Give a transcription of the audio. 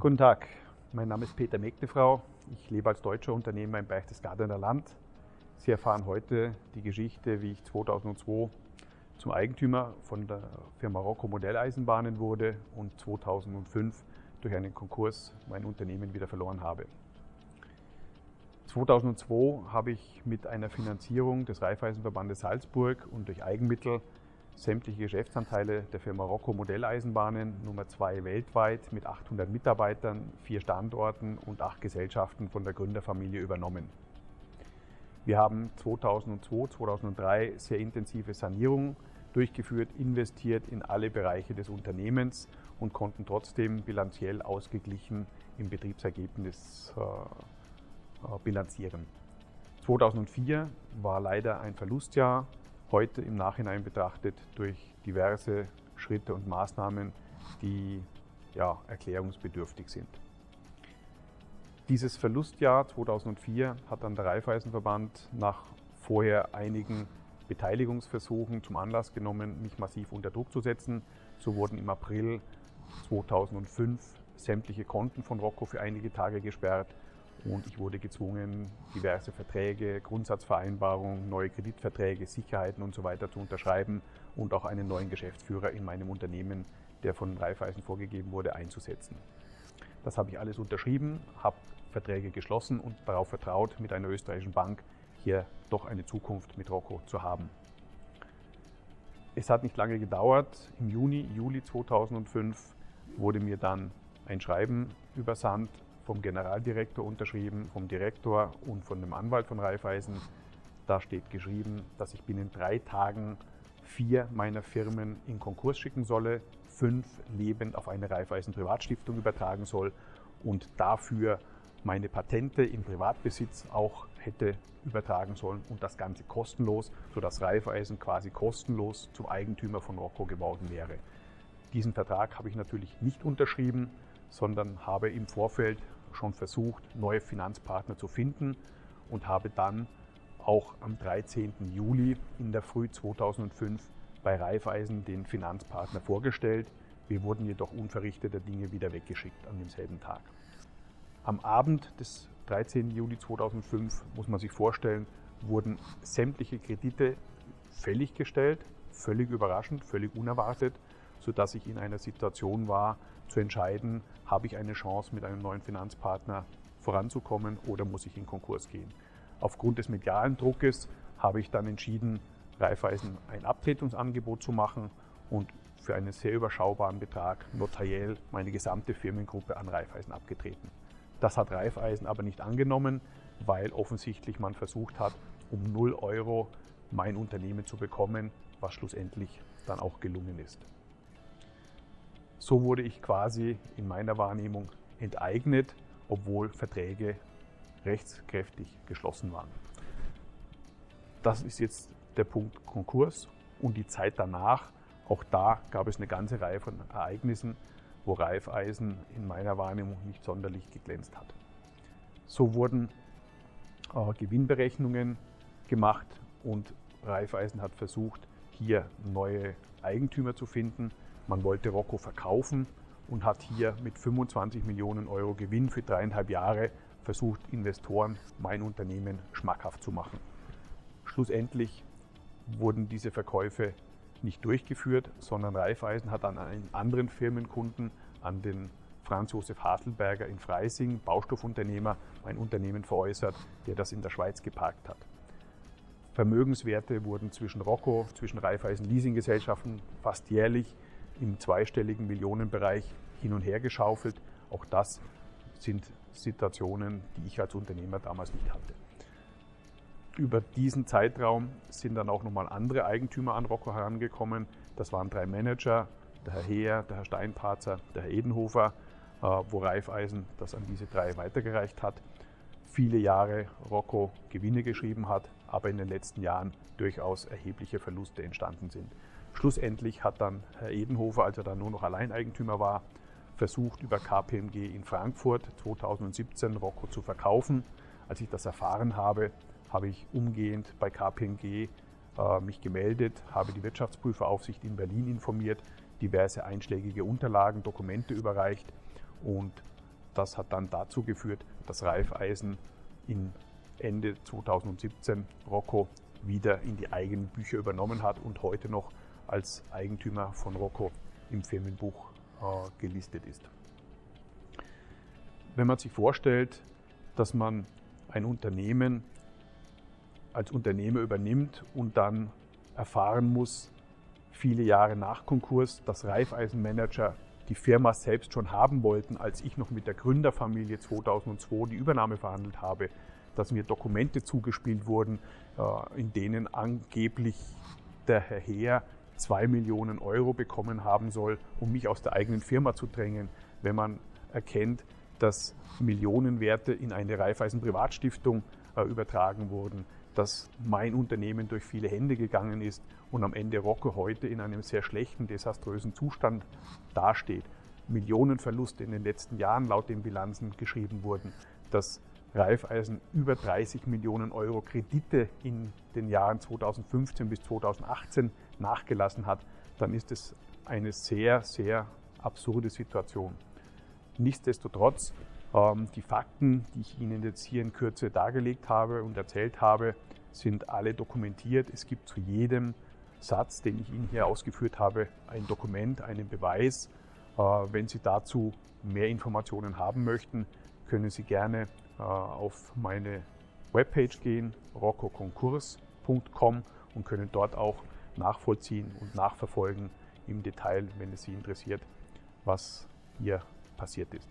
Guten Tag, mein Name ist Peter Megdefrau. Ich lebe als deutscher Unternehmer im Berchtesgadener Land. Sie erfahren heute die Geschichte, wie ich 2002 zum Eigentümer von der Firma Rocco Modelleisenbahnen wurde und 2005 durch einen Konkurs mein Unternehmen wieder verloren habe. 2002 habe ich mit einer Finanzierung des Raiffeisenverbandes Salzburg und durch Eigenmittel sämtliche Geschäftsanteile der Firma Rocco Modelleisenbahnen Nummer 2 weltweit mit 800 Mitarbeitern, 4 Standorten und 8 Gesellschaften von der Gründerfamilie übernommen. Wir haben 2002, 2003 sehr intensive Sanierung durchgeführt, investiert in alle Bereiche des Unternehmens und konnten trotzdem bilanziell ausgeglichen im Betriebsergebnis bilanzieren. 2004 war leider ein Verlustjahr, heute im Nachhinein betrachtet durch diverse Schritte und Maßnahmen, die erklärungsbedürftig sind. Dieses Verlustjahr 2004 hat dann der Raiffeisenverband nach vorher einigen Beteiligungsversuchen zum Anlass genommen, mich massiv unter Druck zu setzen. So wurden im April 2005 sämtliche Konten von Rocco für einige Tage gesperrt und ich wurde gezwungen, diverse Verträge, Grundsatzvereinbarungen, neue Kreditverträge, Sicherheiten und so weiter zu unterschreiben und auch einen neuen Geschäftsführer in meinem Unternehmen, der von Raiffeisen vorgegeben wurde, einzusetzen. Das habe ich alles unterschrieben, habe Verträge geschlossen und darauf vertraut, mit einer österreichischen Bank hier doch eine Zukunft mit Rocco zu haben. Es hat nicht lange gedauert. Im Juli 2005 wurde mir dann ein Schreiben übersandt, vom Generaldirektor unterschrieben, vom Direktor und von dem Anwalt von Raiffeisen. Da steht geschrieben, dass ich binnen 3 Tagen 4 meiner Firmen in Konkurs schicken solle, 5 lebend auf eine Raiffeisen Privatstiftung übertragen soll und dafür meine Patente im Privatbesitz auch hätte übertragen sollen und das Ganze kostenlos, sodass Raiffeisen quasi kostenlos zum Eigentümer von Rocco geworden wäre. Diesen Vertrag habe ich natürlich nicht unterschrieben, sondern habe im Vorfeld schon versucht, neue Finanzpartner zu finden und habe dann auch am 13. Juli in der Früh 2005 bei Raiffeisen den Finanzpartner vorgestellt. Wir wurden jedoch unverrichteter Dinge wieder weggeschickt an demselben Tag. Am Abend des 13. Juli 2005, muss man sich vorstellen, wurden sämtliche Kredite fällig gestellt, völlig überraschend, völlig unerwartet, sodass ich in einer Situation war, zu entscheiden, habe ich eine Chance, mit einem neuen Finanzpartner voranzukommen oder muss ich in Konkurs gehen. Aufgrund des medialen Druckes habe ich dann entschieden, Raiffeisen ein Abtretungsangebot zu machen und für einen sehr überschaubaren Betrag notariell meine gesamte Firmengruppe an Raiffeisen abgetreten. Das hat Raiffeisen aber nicht angenommen, weil offensichtlich man versucht hat, um 0 Euro mein Unternehmen zu bekommen, was schlussendlich dann auch gelungen ist. So wurde ich quasi in meiner Wahrnehmung enteignet, obwohl Verträge rechtskräftig geschlossen waren. Das ist jetzt der Punkt Konkurs und die Zeit danach. Auch da gab es eine ganze Reihe von Ereignissen, wo Raiffeisen in meiner Wahrnehmung nicht sonderlich geglänzt hat. So wurden Gewinnberechnungen gemacht und Raiffeisen hat versucht, hier neue Eigentümer zu finden. Man wollte Rocco verkaufen und hat hier mit 25 Millionen Euro Gewinn für 3,5 Jahre versucht, Investoren mein Unternehmen schmackhaft zu machen. Schlussendlich wurden diese Verkäufe nicht durchgeführt, sondern Raiffeisen hat an einen anderen Firmenkunden, an den Franz Josef Haselberger in Freising, Baustoffunternehmer, ein Unternehmen veräußert, der das in der Schweiz geparkt hat. Vermögenswerte wurden zwischen Rocco, zwischen Raiffeisen Leasinggesellschaften fast jährlich im zweistelligen Millionenbereich hin und her geschaufelt. Auch das sind Situationen, die ich als Unternehmer damals nicht hatte. Über diesen Zeitraum sind dann auch nochmal andere Eigentümer an Rocco herangekommen. Das waren 3 Manager, der Herr Heer, der Herr Steinparzer, der Herr Edenhofer, wo Raiffeisen das an diese 3 weitergereicht hat. Viele Jahre Rocco Gewinne geschrieben hat, aber in den letzten Jahren durchaus erhebliche Verluste entstanden sind. Schlussendlich hat dann Herr Edenhofer, als er dann nur noch Alleineigentümer war, versucht, über KPMG in Frankfurt 2017 Rocco zu verkaufen. Als ich das erfahren habe, habe ich umgehend bei KPMG mich gemeldet, habe die Wirtschaftsprüferaufsicht in Berlin informiert, diverse einschlägige Unterlagen, Dokumente überreicht und das hat dann dazu geführt, dass Raiffeisen Ende 2017 Rocco wieder in die eigenen Bücher übernommen hat und heute noch als Eigentümer von Rocco im Firmenbuch gelistet ist. Wenn man sich vorstellt, dass man ein Unternehmen als Unternehmer übernimmt und dann erfahren muss, viele Jahre nach Konkurs, dass Raiffeisen-Manager die Firma selbst schon haben wollten, als ich noch mit der Gründerfamilie 2002 die Übernahme verhandelt habe, dass mir Dokumente zugespielt wurden, in denen angeblich der Herr Heer 2 Millionen Euro bekommen haben soll, um mich aus der eigenen Firma zu drängen. Wenn man erkennt, dass Millionenwerte in eine Raiffeisen Privatstiftung übertragen wurden, dass mein Unternehmen durch viele Hände gegangen ist und am Ende Rocco heute in einem sehr schlechten, desaströsen Zustand dasteht. Millionenverluste in den letzten Jahren laut den Bilanzen geschrieben wurden, dass Raiffeisen über 30 Millionen Euro Kredite in den Jahren 2015 bis 2018 nachgelassen hat, dann ist es eine sehr, sehr absurde Situation. Nichtsdestotrotz, die Fakten, die ich Ihnen jetzt hier in Kürze dargelegt habe und erzählt habe, sind alle dokumentiert. Es gibt zu jedem Satz, den ich Ihnen hier ausgeführt habe, ein Dokument, einen Beweis. Wenn Sie dazu mehr Informationen haben möchten, können Sie gerne auf meine Webpage gehen, roccokonkurs.com, und können dort auch nachvollziehen und nachverfolgen im Detail, wenn es Sie interessiert, was hier passiert ist.